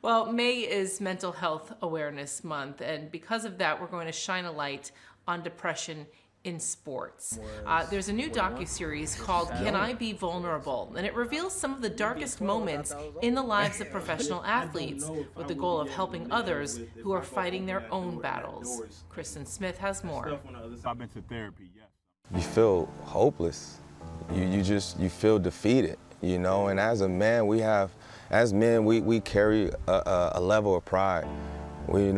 Well, May is Mental Health Awareness Month, and because of that, we're going to shine a light on depression in sports. There's a new docuseries called Can I Be Vulnerable? And it reveals some of the darkest moments in the lives of professional athletes with the goal of helping others who are fighting their own battles. Kristen Smith has more. I've been to therapy, yes. You feel hopeless. You feel defeated, you know, and as a man, as men, we carry a level of pride. We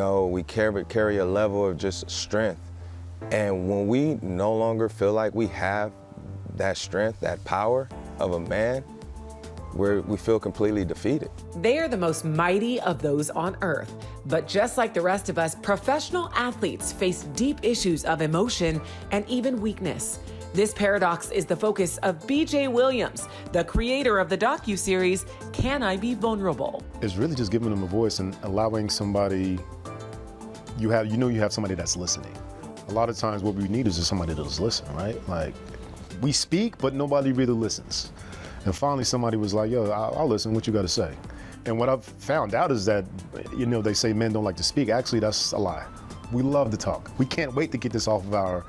carry a level of just strength. And when we no longer feel like we have that strength, that power of a man, we feel completely defeated. They are the most mighty of those on earth. But just like the rest of us, professional athletes face deep issues of emotion and even weakness. This paradox is the focus of B.J. Williams, the creator of the docuseries, Can I Be Vulnerable? It's really just giving them a voice and allowing somebody, you have somebody that's listening. A lot of times what we need is just somebody to just listen, right? Like, we speak, but nobody really listens. And finally somebody was like, yo, I'll listen, what you got to say? And what I've found out is that, they say men don't like to speak. Actually, that's a lie. We love to talk. We can't wait to get this off of our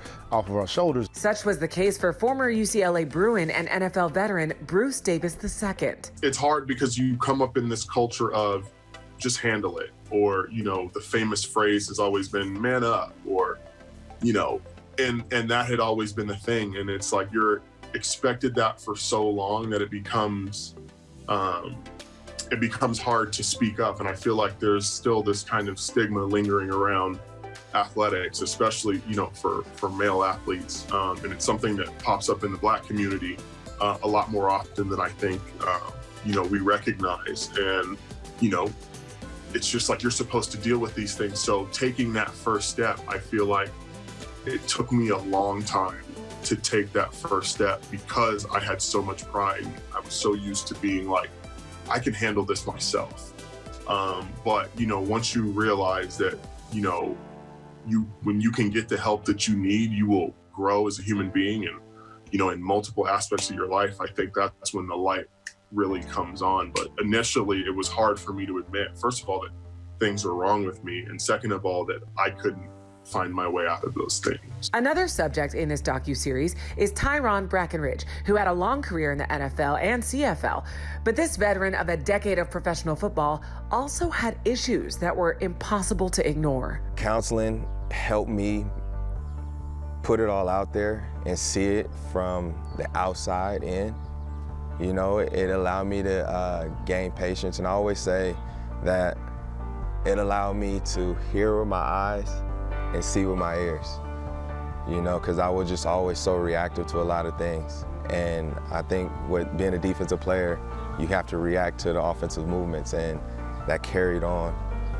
shoulders. Such was the case for former UCLA Bruin and NFL veteran Bruce Davis II. It's hard because you come up in this culture of just handle it. Or, the famous phrase has always been man up, or, and that had always been the thing. And it's like you're expected that for so long that it becomes hard to speak up. And I feel like there's still this kind of stigma lingering around athletics, especially, for male athletes. And it's something that pops up in the Black community a lot more often than I think, we recognize. And, it's just like you're supposed to deal with these things. So taking that first step, I feel like it took me a long time to take that first step because I had so much pride. I was so used to being like, I can handle this myself. But, once you realize that, when you can get the help that you need, you will grow as a human being. And, in multiple aspects of your life, I think that's when the light really comes on. But initially, it was hard for me to admit, first of all, that things were wrong with me. And second of all, that I couldn't find my way out of those things. Another subject in this docuseries is Tyrone Brackenridge, who had a long career in the NFL and CFL. But this veteran of a decade of professional football also had issues that were impossible to ignore. Counseling helped me put it all out there and see it from the outside in. It allowed me to gain patience. And I always say that it allowed me to hear with my eyes and see with my ears, because I was just always so reactive to a lot of things. And I think with being a defensive player, you have to react to the offensive movements, and that carried on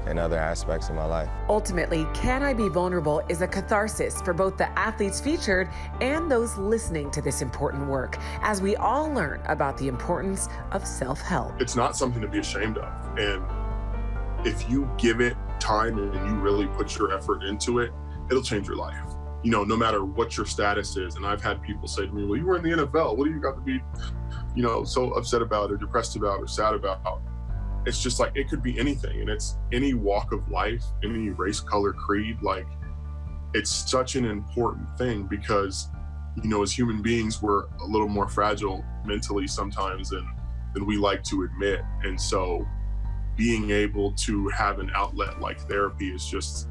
in other aspects of my life. Ultimately, Can I Be Vulnerable is a catharsis for both the athletes featured and those listening to this important work, as we all learn about the importance of self-help. It's not something to be ashamed of. And if you give it time and you really put your effort into it, it'll change your life. No matter what your status is. And I've had people say to me, well, you were in the NFL. What do you got to be, so upset about or depressed about or sad about? It's just like, it could be anything. And it's any walk of life, any race, color, creed. Like, it's such an important thing because, as human beings, we're a little more fragile mentally sometimes than we like to admit. And so being able to have an outlet like therapy is just,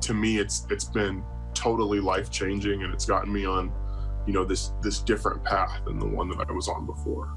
to me, it's been totally life-changing, and it's gotten me on, this different path than the one that I was on before.